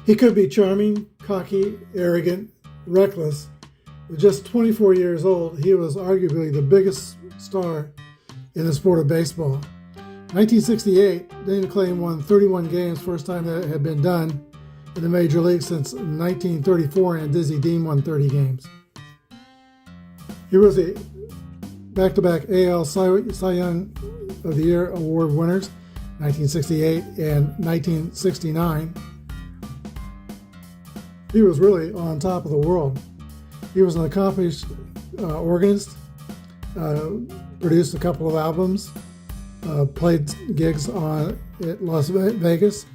He could be charming, cocky, arrogant, reckless. At just 24 years old, he was arguably the biggest star in the sport of baseball. 1968, Denny McLain won 31 games, first time that had been done in the major league since 1934, and Dizzy Dean won 30 games. He was a back-to-back AL Cy Young of the Year award winners, 1968 and 1969. He was really on top of the world. He was an accomplished organist, produced a couple of albums, played gigs at Las Vegas.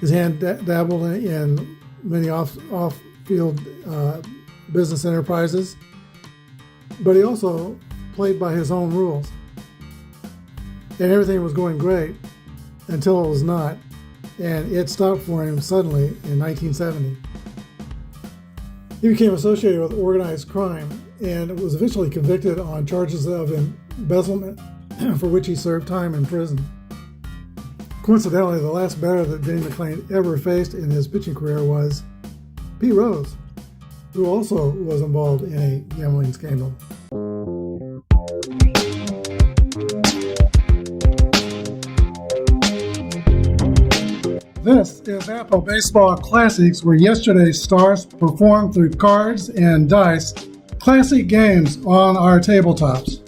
His hand dabbled in many off-field business enterprises, but he also played by his own rules. And everything was going great until it was not, and it stopped for him suddenly in 1970. He became associated with organized crime and was eventually convicted on charges of embezzlement, for which he served time in prison. Coincidentally, the last batter that Denny McLain ever faced in his pitching career was Pete Rose, who also was involved in a gambling scandal. This is Apba Baseball Classics, where yesterday's stars performed through cards and dice, classic games on our tabletops.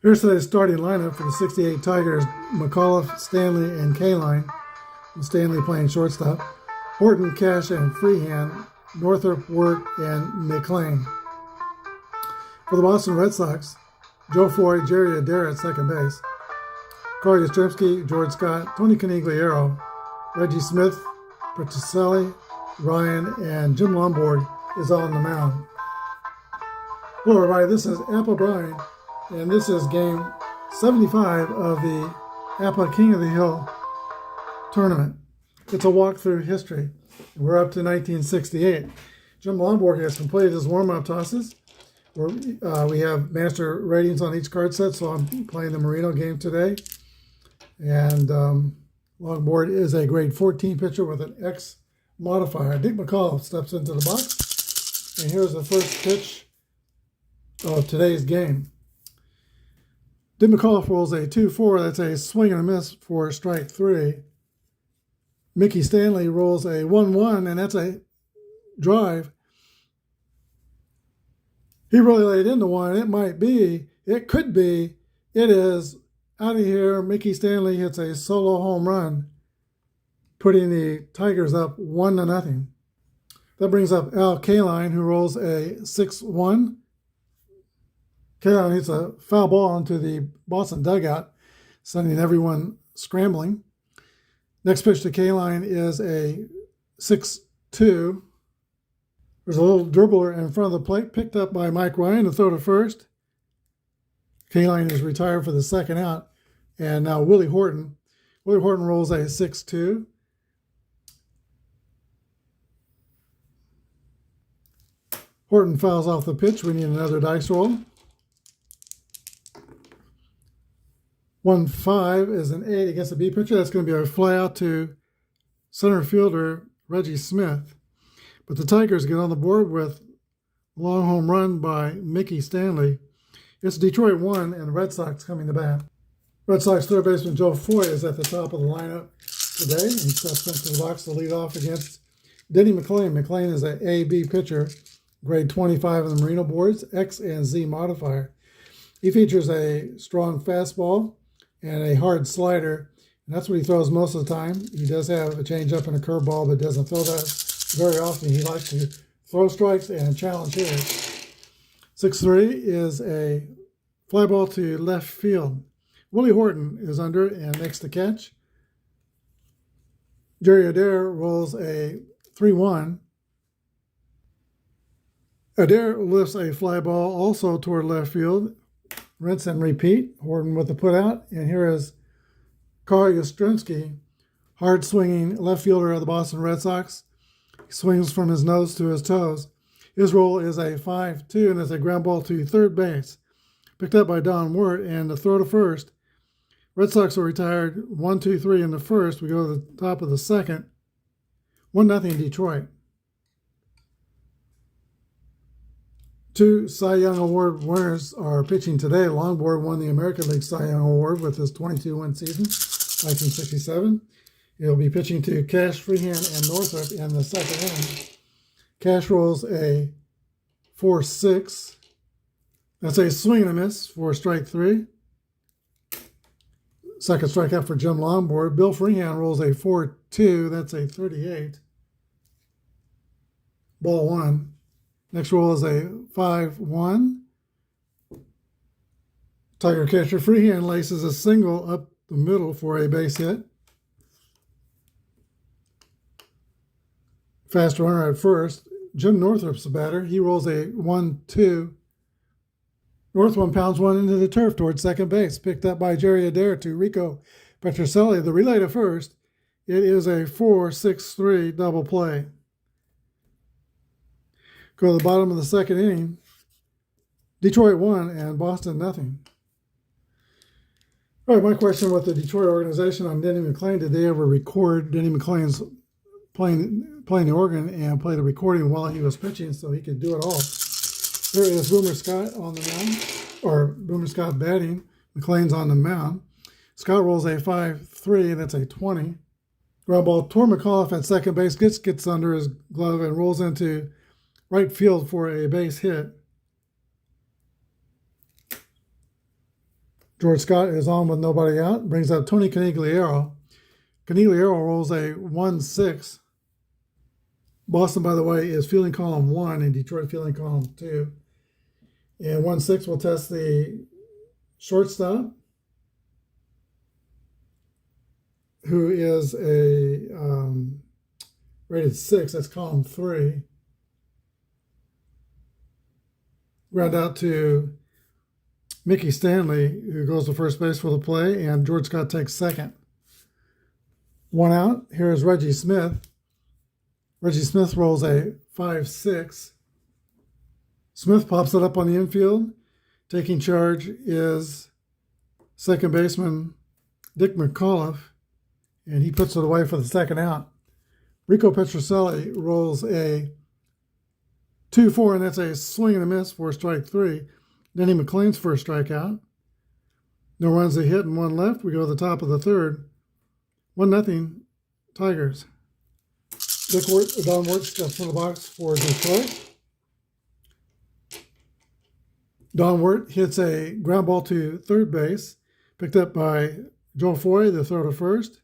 Here's today's starting lineup for the 68 Tigers: McAuliffe, Stanley, and Kaline. Stanley playing shortstop. Horton, Cash, and Freehand. Northrop, Wirt, and McLain. For the Boston Red Sox, Joe Foy, Jerry Adair at second base. Corey Yastrzemski, George Scott, Tony Conigliaro, Reggie Smith, Petrocelli, Ryan, and Jim Lomborg is on the mound. Hello everybody, this is Apba Brian, and this is game 75 of the Apba King of the Hill tournament. It's a walk through history. We're up to 1968. Jim Lomborg has completed his warm-up tosses. We have master ratings on each card set, so I'm playing the Marino game today. And Longboard is a grade 14 pitcher with an X modifier. Dick McCall steps into the box, and here's the first pitch of today's game. Dick McCall rolls a 2-4. That's a swing and a miss for strike 3. Mickey Stanley rolls a 1-1, and that's a drive. He really laid into one. It could be, it is out of here. Mickey Stanley hits a solo home run, putting the Tigers up 1-0. That brings up Al Kaline, who rolls a 6-1. Kaline hits a foul ball into the Boston dugout, sending everyone scrambling. Next pitch to Kaline is a 6-2. There's a little dribbler in front of the plate, picked up by Mike Ryan to throw to first. Kaline is retired for the second out. And now Willie Horton. Willie Horton rolls a 6-2. Horton fouls off the pitch. We need another dice roll. 1-5 is an 8 against the B pitcher. That's going to be a fly out to center fielder Reggie Smith. But the Tigers get on the board with a long home run by Mickey Stanley. It's Detroit 1 and the Red Sox coming to bat. Red Sox third baseman Joe Foy is at the top of the lineup today. He steps into the box to lead off against Denny McLain. McLain is an A-B pitcher, grade 25 on the Marino boards, X and Z modifier. He features a strong fastball and a hard slider, and that's what he throws most of the time. He does have a changeup and a curveball, but doesn't throw that very often. He likes to throw strikes and challenge hitters. 6-3 is a fly ball to left field. Willie Horton is under and makes the catch. Jerry Adair rolls a 3-1. Adair lifts a fly ball also toward left field. Rinse and repeat. Horton with the putout. And here is Carl Yastrzemski, hard-swinging left fielder of the Boston Red Sox. He swings from his nose to his toes. His roll is a 5-2, and it's a ground ball to third base. picked up by Don Wirt, and the throw to first. Red Sox are retired 1-2-3 in the first. We go to the top of the second. 1-0 Detroit. 2 Cy Young Award winners are pitching today. Longboard won the American League Cy Young Award with his 22-win season, 1967. He'll be pitching to Cash, Freehand, and Northrop in the second inning. Cash rolls a 4-6. That's a swing and a miss for strike 3. Second strikeout for Jim Longboard. Bill Freehand rolls a 4-2. That's a 38. Ball 1. Next roll is a 5-1. Tiger catcher Freehand laces a single up the middle for a base hit. Fast runner at first. Jim Northrop's the batter. He rolls a 1-2. Northrum pounds one into the turf towards second base. Picked up by Jerry Adair to Rico Petrocelli. The relay to first. It is a 4-6-3 double play. Go to the bottom of the second inning. Detroit 1 and Boston 0. All right, my question with the Detroit organization on Denny McLain, did they ever record Denny McLain's playing the organ and play the recording while he was pitching so he could do it all? There is Boomer Scott on the mound, or Boomer Scott batting. McLain's on the mound. Scott rolls a 5-3, that's a 20. Ground ball, Tor McAuliffe at second base gets under his glove and rolls into right field for a base hit. George Scott is on with nobody out. Brings up Tony Canigliaro. Canigliaro rolls a 1-6. Boston, by the way, is fielding column 1 and Detroit fielding column 2. And 1-6 will test the shortstop, who is a rated 6. That's column 3. Ground out to Mickey Stanley, who goes to first base for the play, and George Scott takes second. 1 out. Here is Reggie Smith. Reggie Smith rolls a 5-6. Smith pops it up on the infield. Taking charge is second baseman Dick McAuliffe, and he puts it away for the second out. Rico Petrocelli rolls a 2-4, and that's a swing and a miss for strike 3. Denny McLain's first strikeout. No runs, a hit, and 1 left. We go to the top of the third. 1-0 Tigers. Don Wirt steps in the box for Detroit. Don Wirt hits a ground ball to third base, picked up by Joe Foy, the throw to first.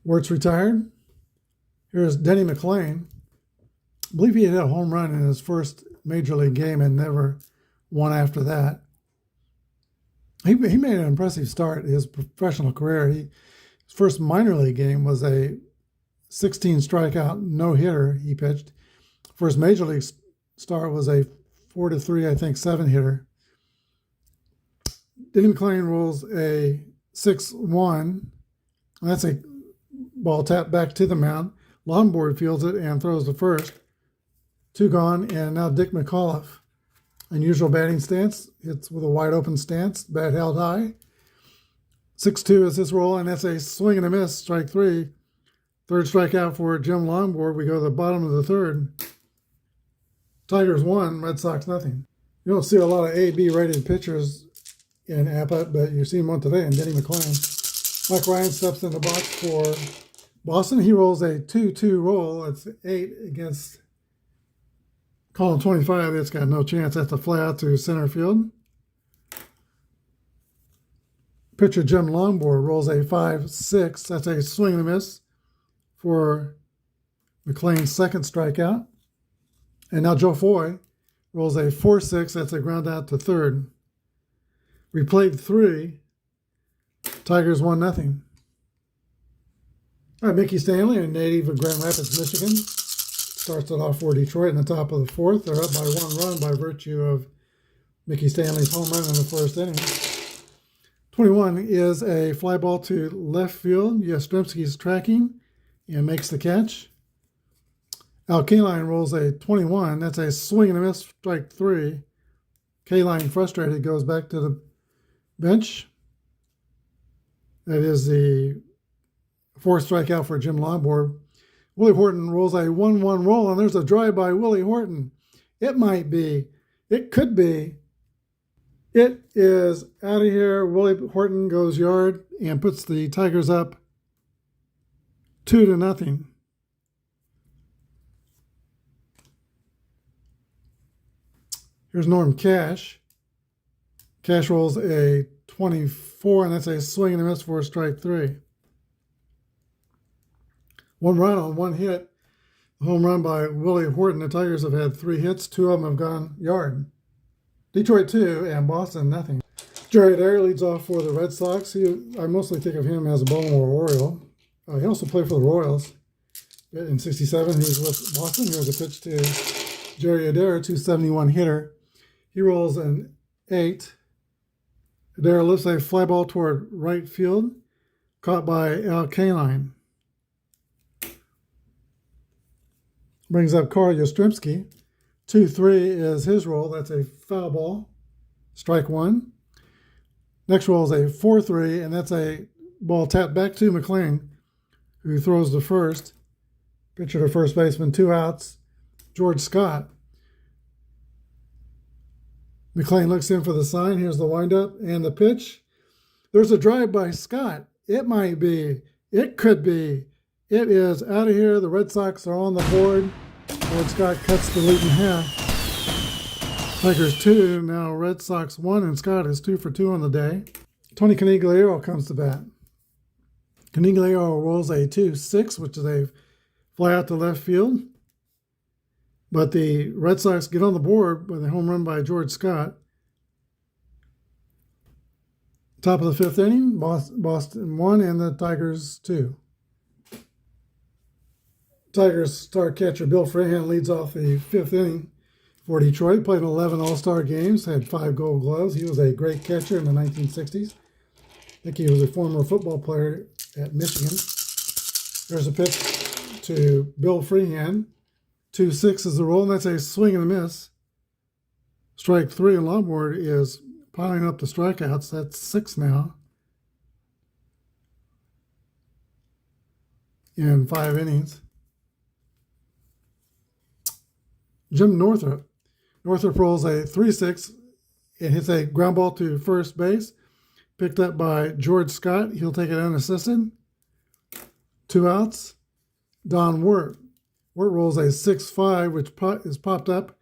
Wirt's retired. Here's Denny McLain. I believe he hit a home run in his first major league game and never won after that. He made an impressive start in his professional career. His first minor league game was a 16 strikeout no-hitter he pitched. First major league start was a 4-3, I think, 7-hitter. Denny McLain rolls a 6-1. That's a ball tapped back to the mound. Longboard fields it and throws to first. 2 gone, and now Dick McAuliffe. Unusual batting stance. Hits with a wide open stance. Bat held high. 6-2 is his roll, and that's a swing and a miss. Strike 3. Third strikeout for Jim Longboard. We go to the bottom of the third. Tigers 1, Red Sox 0. You don't see a lot of A-B rated pitchers in Apba, but you're seeing one today in Denny McLain. Mike Ryan steps in the box for Boston. He rolls a 2-2 roll. It's 8 against column 25. It's got no chance. That's a fly out to center field. Pitcher Jim Longboard rolls a 5-6. That's a swing and a miss for McLain's second strikeout. And now Joe Foy rolls a 4-6. That's a ground out to third. We played 3. Tigers 1-0. All right, Mickey Stanley, a native of Grand Rapids, Michigan, starts it off for Detroit in the top of the fourth. They're up by 1 run by virtue of Mickey Stanley's home run in the first inning. 21 is a fly ball to left field. Yastrzemski's tracking and makes the catch. Al Kaline rolls a 21. That's a swing and a miss, strike 3. K-line frustrated goes back to the bench. That is the fourth strikeout for Jim Longboard. Willie Horton rolls a 1-1 roll, and there's a drive by Willie Horton. It might be. It could be. It is out of here. Willie Horton goes yard and puts the Tigers up 2-0. Here's Norm Cash. Cash rolls a 24, and that's a swing and a miss for strike 3. 1 run on 1 hit. A home run by Willie Horton. The Tigers have had 3 hits. 2 of them have gone yard. Detroit 2 and Boston nothing. Jerry Adair leads off for the Red Sox. I mostly think of him as a Baltimore Oriole. He also played for the Royals. In '67, he was with Boston. Here's a pitch to Jerry Adair, 271 hitter. He rolls an 8. Adair lifts a fly ball toward right field, caught by Al Kaline. Brings up Carl Yastrzemski. 2-3 is his roll. That's a foul ball. Strike 1. Next roll is a 4-3, and that's a ball tapped back to McLean, who throws to first. Pitcher to first baseman, 2 outs. George Scott. McLean looks in for the sign. Here's the windup and the pitch. There's a drive by Scott. It might be. It could be. It is out of here. The Red Sox are on the board. George Scott cuts the lead in half. Tigers 2, now Red Sox 1, and Scott is 2 for 2 on the day. Tony Conigliaro comes to bat. Conigliaro rolls a 2-6, which is a fly out to left field. But the Red Sox get on the board with a home run by George Scott. Top of the 5th inning, Boston 1 and the Tigers 2. Tigers star catcher Bill Freehan leads off the 5th inning for Detroit. Played 11 All-Star games, had 5 Gold Gloves. He was a great catcher in the 1960s. I think he was a former football player at Michigan. There's a pitch to Bill Freehan. 2-6 is the roll, and that's a swing and a miss. Strike 3, and Longboard is piling up the strikeouts. That's 6 now in 5 innings. Jim Northrup. Northrup rolls a 3-6 and hits a ground ball to first base. Picked up by George Scott. He'll take it unassisted. 2 outs. Don Wirt. Wirt rolls a 6-5, which is popped up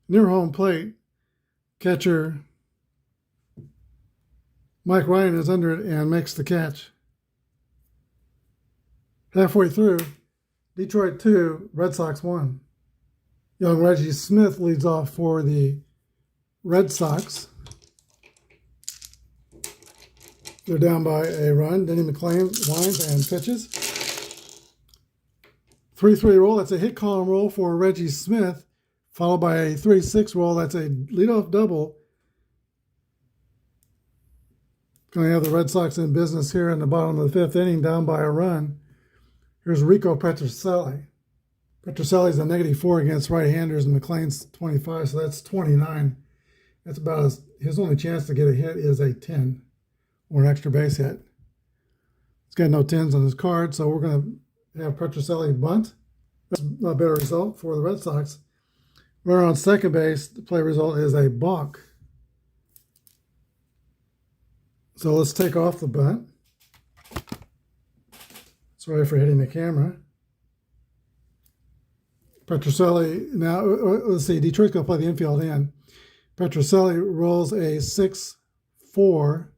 near home plate. Catcher Mike Ryan is under it and makes the catch. Halfway through, Detroit 2, Red Sox 1. Young Reggie Smith leads off for the Red Sox. They're down by a run. Denny McLean winds and pitches. 3-3 roll. That's a hit column roll for Reggie Smith, followed by a 3-6 roll. That's a leadoff double. Going to have the Red Sox in business here in the bottom of the 5th inning, down by a run. Here's Rico Petrocelli. Petrocelli's a -4 against right-handers, and McLean's 25, so that's 29. That's about his only chance to get a hit is a 10 or an extra base hit. He's got no 10s on his card, so we're going to have Petrocelli bunt. That's a better result for the Red Sox. Runner on second base, the play result is a balk. So let's take off the bunt. Sorry for hitting the camera. Petrocelli, now, let's see, Detroit's going to play the infield in. Petrocelli rolls a 6-4,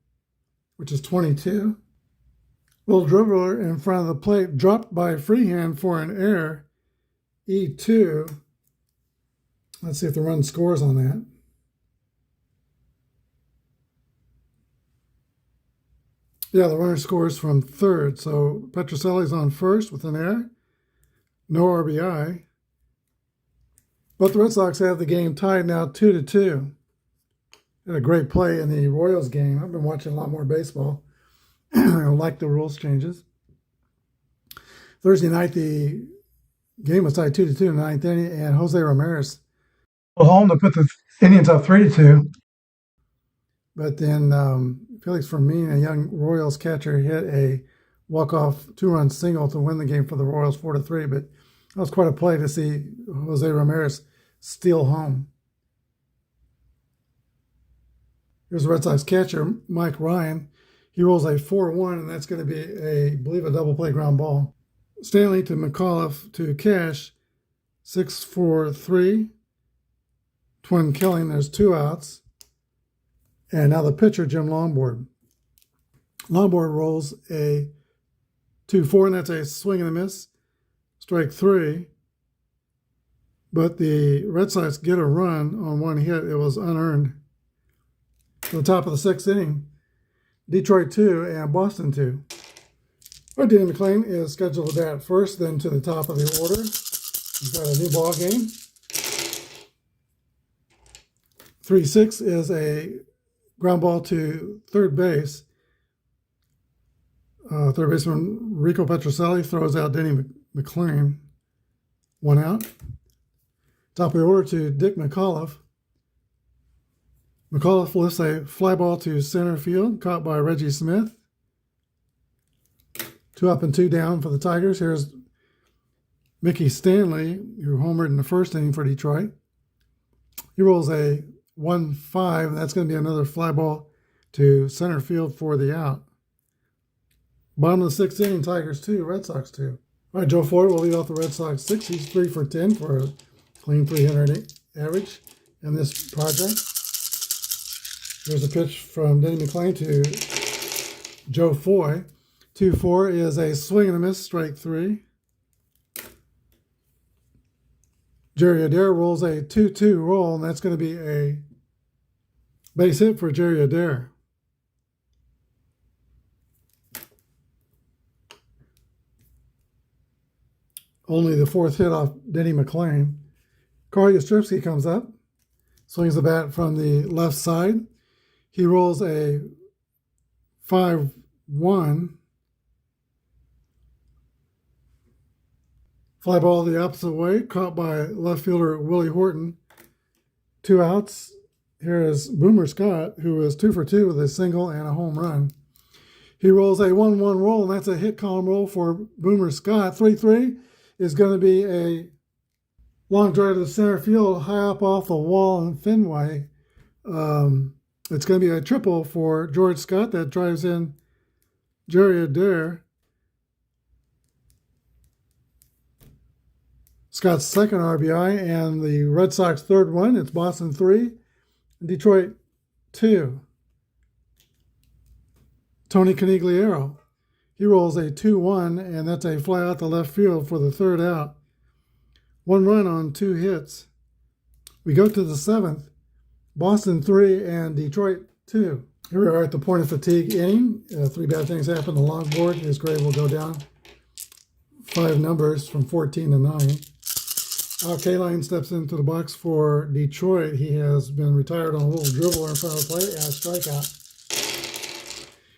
which is 22. Little dribbler in front of the plate, dropped by Freehan for an error, E2. Let's see if the run scores on that. Yeah, the runner scores from third, so Petrocelli's on first with an error. No RBI. But the Red Sox have the game tied now 2-2. Had a great play in the Royals game. I've been watching a lot more baseball. I like the rules changes. Thursday night, the game was tied 2-2 in the 9th inning, and Jose Ramirez home to put the Indians up 3-2. But then Felix Fermin, a young Royals catcher, hit a walk-off 2-run single to win the game for the Royals 4-3. But that was quite a play to see Jose Ramirez steal home. Here's the Red Sox catcher, Mike Ryan. He rolls a 4-1, and that's going to be I believe, a double play ground ball. Stanley to McAuliffe to Cash, 6-4-3. Twin killing, there's 2 outs. And now the pitcher, Jim Longboard. Longboard rolls a 2-4, and that's a swing and a miss. Strike 3. But the Red Sox get a run on one hit. It was unearned. To the top of the 6th inning, Detroit 2 and Boston 2. Our Danny McLean is scheduled to bat first, then to the top of the order. He's got a new ball game. 3-6 is a ground ball to third base. Third baseman Rico Petrocelli throws out Danny McLean. 1 out. Top of the order to Dick McAuliffe. McAuliffe lifts a fly ball to center field, caught by Reggie Smith. 2 up and 2 down for the Tigers. Here's Mickey Stanley, who homered in the first inning for Detroit. He rolls a 1-5, and that's going to be another fly ball to center field for the out. Bottom of the 6th inning, Tigers 2, Red Sox 2. All right, Joe Floyd will lead off the Red Sox 6. He's 3 for 10 for a clean 300 average in this project. Here's a pitch from Denny McLean to Joe Foy. 2-4 is a swing and a miss, strike 3. Jerry Adair rolls a 2-2 roll, and that's going to be a base hit for Jerry Adair. Only the 4th hit off Denny McLean. Carl Yastrzemski comes up, swings the bat from the left side. He rolls a 5-1. Fly ball the opposite way, caught by left fielder Willie Horton. 2 outs. Here is Boomer Scott, who is 2 for 2 with a single and a home run. He rolls a 1-1 roll, and that's a hit column roll for Boomer Scott. 3-3 is going to be a long drive to the center field, high up off the wall in Fenway. It's going to be a triple for George Scott that drives in Jerry Adair. Scott's second RBI, and the Red Sox third one. It's Boston 3, Detroit 2. Tony Conigliaro. He rolls a 2-1, and that's a fly out to left field for the third out. 1 run on 2 hits. We go to the 7th. Boston 3 and Detroit 2. Here we are at the point of fatigue inning. 3 bad things happen. The long board, his grade will go down 5 numbers from 14 to 9. Al Kaline steps into the box for Detroit. He has been retired on a little dribbler in front of the plate and a strikeout.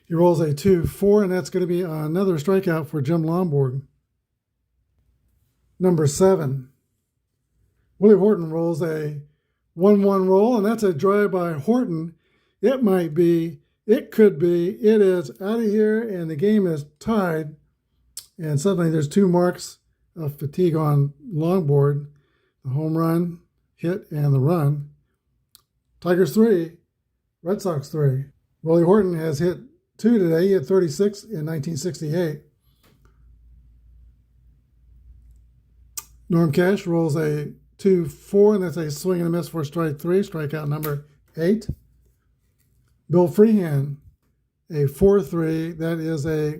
He rolls a 2-4, and that's going to be another strikeout for Jim Longboard. Number 7. Willie Horton rolls a 1-1 roll, and that's a drive by Horton. It might be, it could be, it is out of here, and the game is tied. And suddenly there's 2 marks of fatigue on Longboard. The home run, hit, and the run. Tigers 3, Red Sox 3. Willie Horton has hit 2 today. He hit 36 in 1968. Norm Cash rolls a 2-4, and that's a swing and a miss for strike 3, strikeout number 8. Bill Freehan, a 4-3. That is a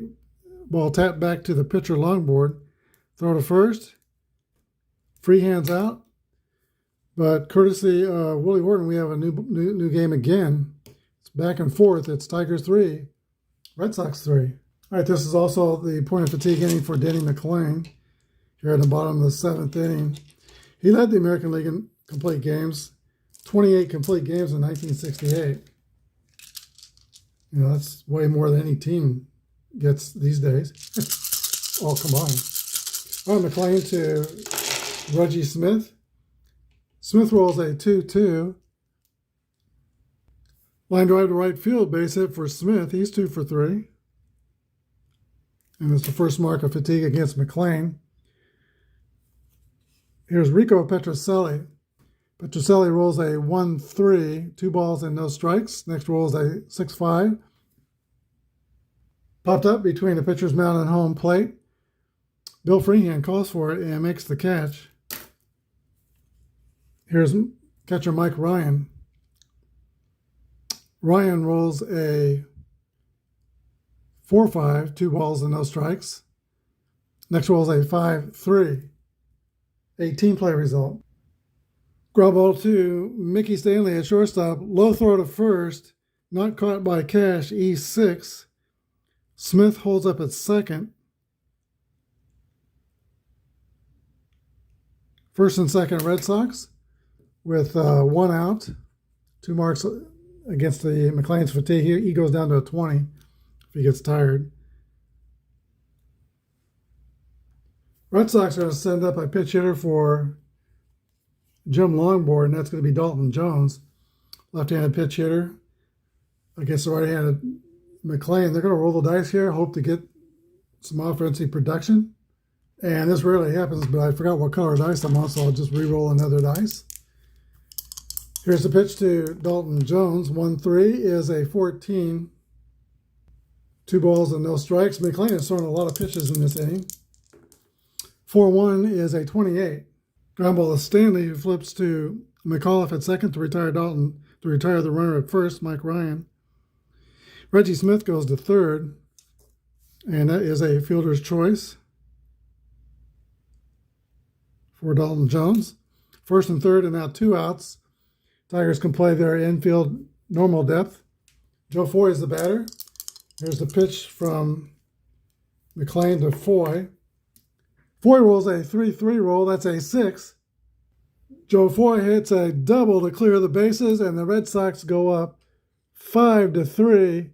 ball tapped back to the pitcher Longboard. Throw to first. Freehand's out. But courtesy of Willie Horton, we have a new game again. It's back and forth. It's Tigers 3, Red Sox 3. All right, this is also the point of fatigue inning for Denny McLean. Here at the bottom of the 7th inning. He led the American League in complete games, 28 complete games in 1968. You know, that's way more than any team gets these days, all combined. All right, McLean to Reggie Smith. Smith rolls a 2-2. Line drive to right field, base hit for Smith. He's 2 for 3. And it's the first mark of fatigue against McLean. Here's Rico Petrocelli. Petrocelli rolls a 1-3, 2 balls and no strikes. Next rolls a 6-5. Popped up between the pitcher's mound and home plate. Bill Freehand calls for it and makes the catch. Here's catcher Mike Ryan. Ryan rolls a 4-5, 2 balls and no strikes. Next rolls a 5-3, 18-play result. Ground ball to Mickey Stanley at shortstop. Low throw to first, not caught by Cash, E6. Smith holds up at second. First and second Red Sox with 1 out. 2 marks against the McLean's fatigue. He goes down to a 20 if he gets tired. Red Sox are going to send up a pitch hitter for Jim Longboard, and that's going to be Dalton Jones, left-handed pitch hitter against the right-handed McLean. They're going to roll the dice here, hope to get some offensive production. And this rarely happens, but I forgot what color dice I'm on, so I'll just re-roll another dice. Here's the pitch to Dalton Jones. 1-3 is a 14. 2 balls and no strikes. McLean has thrown a lot of pitches in this inning. 4-1 is a 28. Ground ball to Stanley, who flips to McAuliffe at second to retire the runner at first, Mike Ryan. Reggie Smith goes to third, and that is a fielder's choice for Dalton Jones. First and third, and now 2 outs. Tigers can play their infield normal depth. Joe Foy is the batter. Here's the pitch from McLean to Foy. Foy rolls a 3-3 roll. That's a 6. Joe Foy hits a double to clear the bases, and the Red Sox go up 5-3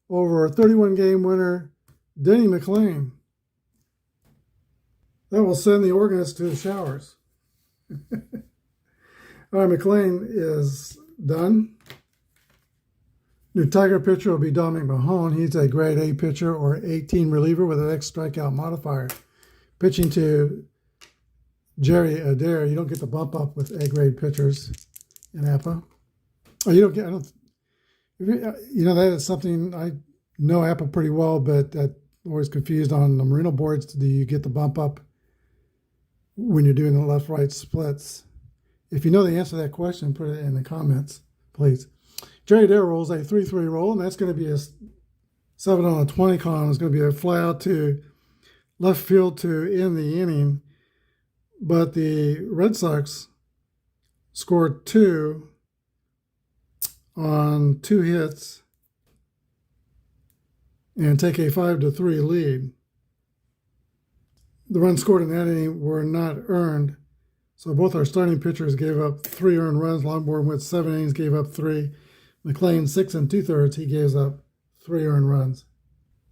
over a 31-game winner, Denny McLean. That will send the organist to the showers. All right, McLean is done. New Tiger pitcher will be Dominic Mahone. He's a grade A pitcher or 18 reliever with an X strikeout modifier. Pitching to Jerry Adair. You don't get the bump up with A-grade pitchers in Apba. Oh, you don't get, I don't, you know, that is something I know Apba pretty well, but I'm always confused on the Marino boards. Do you get the bump up when you're doing the left-right splits? If you know the answer to that question, put it in the comments, please. Jerry Adair rolls a 3-3 roll, and that's going to be a 7 on a 20 column. It's going to be a fly out to left field to end the inning. But the Red Sox scored 2 on 2 hits and take a 5-3 lead. The runs scored in that inning were not earned. So both our starting pitchers gave up 3 earned runs. Longboard went 7 innings, gave up 3. McLean 6 2/3. He gives up 3 earned runs.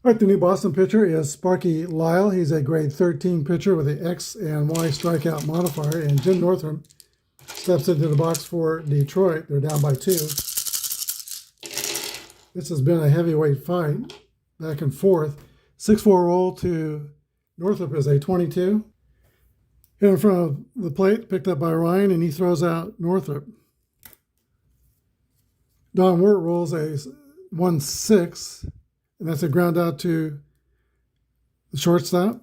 All right, the new Boston pitcher is Sparky Lyle. He's a grade 13 pitcher with an X and Y strikeout modifier. And Jim Northrum steps into the box for Detroit. They're down by 2. This has been a heavyweight fight, back and forth. 6-4 roll to Northrup is a 22. Hit in front of the plate, picked up by Ryan, and he throws out Northrup. Don Wirt rolls a 1-6, and that's a ground out to the shortstop.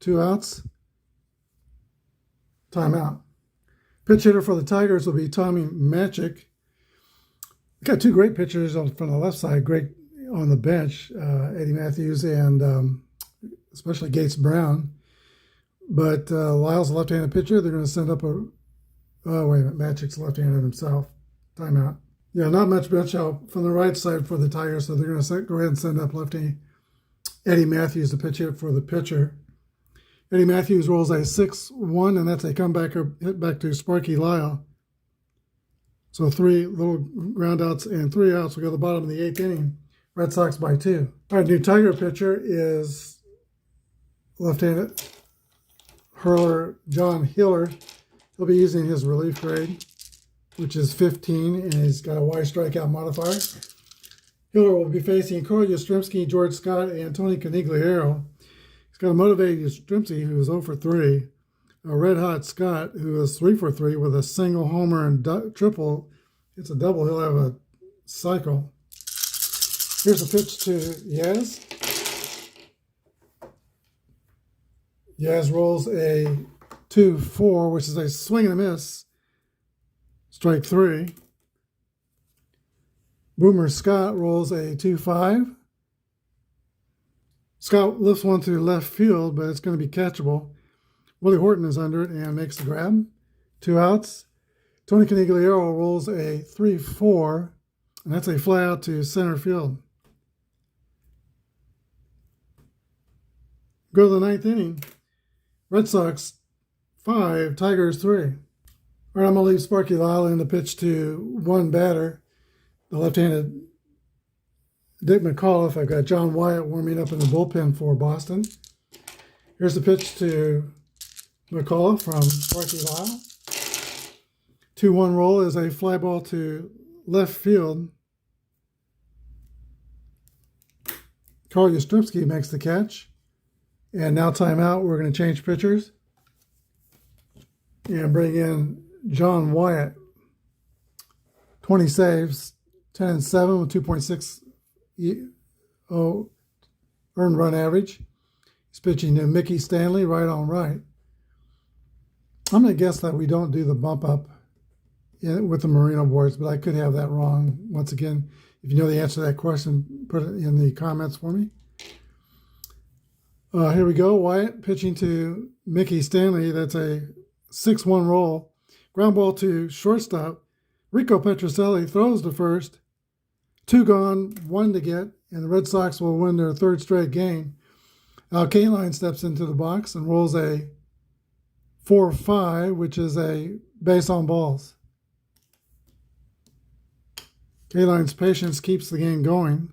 2 outs. Timeout. Pitch hitter for the Tigers will be Tommy Machick. Got 2 great pitchers from the left side, great on the bench, Eddie Matthews and especially Gates Brown. But Lyle's a left-handed pitcher. They're going to send up a... Oh, wait a minute. Machick's left-handed himself. Timeout. Yeah, not much bench help from the right side for the Tigers, so they're going to go ahead and send up lefty Eddie Matthews to pitch hit for the pitcher. Eddie Matthews rolls a 6-1, and that's a comeback hit back to Sparky Lyle. So 3 little ground outs and 3 outs. We go to the bottom of the 8th inning. Red Sox by 2. All right, new Tiger pitcher is left-handed hurler John Hiller. He'll be using his relief grade. which is 15, and he's got a Y strikeout modifier. Hiller will be facing Carl Yastrzemski, George Scott, and Tony Conigliaro. He's got a motivated Yastrzemski, who is 0 for 3. A red-hot Scott, who is 3 for 3 with a single homer and triple. It's a double. He'll have a cycle. Here's a pitch to Yaz. Yaz rolls a 2-4, which is a swing and a miss. Strike 3. Boomer Scott rolls a 2-5. Scott lifts one to left field, but it's going to be catchable. Willie Horton is under it and makes the grab. 2 outs. Tony Conigliaro rolls a 3-4, and that's a fly out to center field. Go to the 9th inning. Red Sox 5, Tigers 3. All right, I'm going to leave Sparky Lyle in the pitch to one batter, the left-handed Dick McAuliffe. I've got John Wyatt warming up in the bullpen for Boston. Here's the pitch to McAuliffe from Sparky Lyle. 2-1 roll is a fly ball to left field. Carl Yastrzemski makes the catch. And now timeout. We're going to change pitchers and bring in John Wyatt. 20 saves, 10-7 with 2.60 earned run average. He's pitching to Mickey Stanley, right on right. I'm going to guess that we don't do the bump up with the Merino boards, but I could have that wrong. Once again, if you know the answer to that question, put it in the comments for me. Here we go. Wyatt pitching to Mickey Stanley. That's a 6-1 roll. Ground ball to shortstop. Rico Petrocelli throws to first. 2 gone, 1 to get, and the Red Sox will win their 3rd straight game. Al Kaline steps into the box and rolls a 4-5, which is a base on balls. Kaline's patience keeps the game going.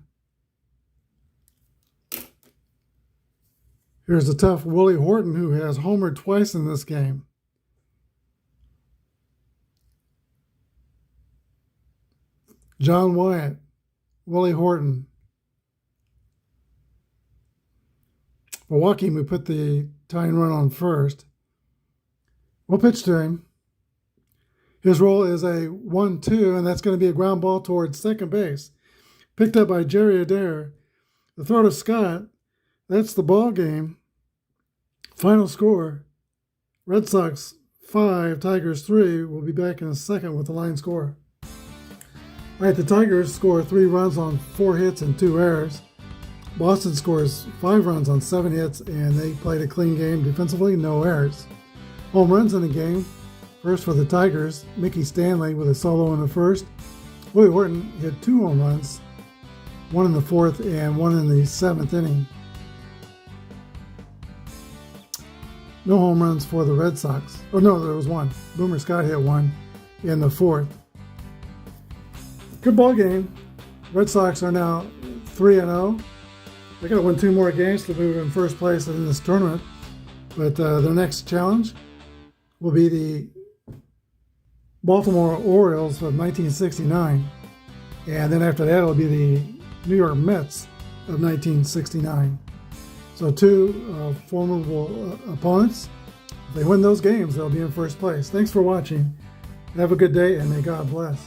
Here's a tough Willie Horton, who has homered twice in this game. John Wyatt, Willie Horton. For Joaquin, we put the tying run on first. We'll pitch to him. His roll is a 1-2, and that's going to be a ground ball towards second base. Picked up by Jerry Adair. The throw to Scott. That's the ball game. Final score, Red Sox 5, Tigers 3. We'll be back in a second with the line score. All right, the Tigers score 3 runs on 4 hits and 2 errors. Boston scores 5 runs on 7 hits, and they played a clean game defensively, no errors. Home runs in the game. First for the Tigers, Mickey Stanley with a solo in the first. Willie Horton hit 2 home runs, 1 in the 4th and 1 in the 7th inning. No home runs for the Red Sox. Oh, no, there was 1. Boomer Scott hit 1 in the 4th. Good ball game. Red Sox are now 3-0. They got to win 2 more games to move in first place in this tournament. But their next challenge will be the Baltimore Orioles of 1969. And then after that, it'll be the New York Mets of 1969. So 2 formidable opponents. If they win those games, they'll be in first place. Thanks for watching. Have a good day, and may God bless.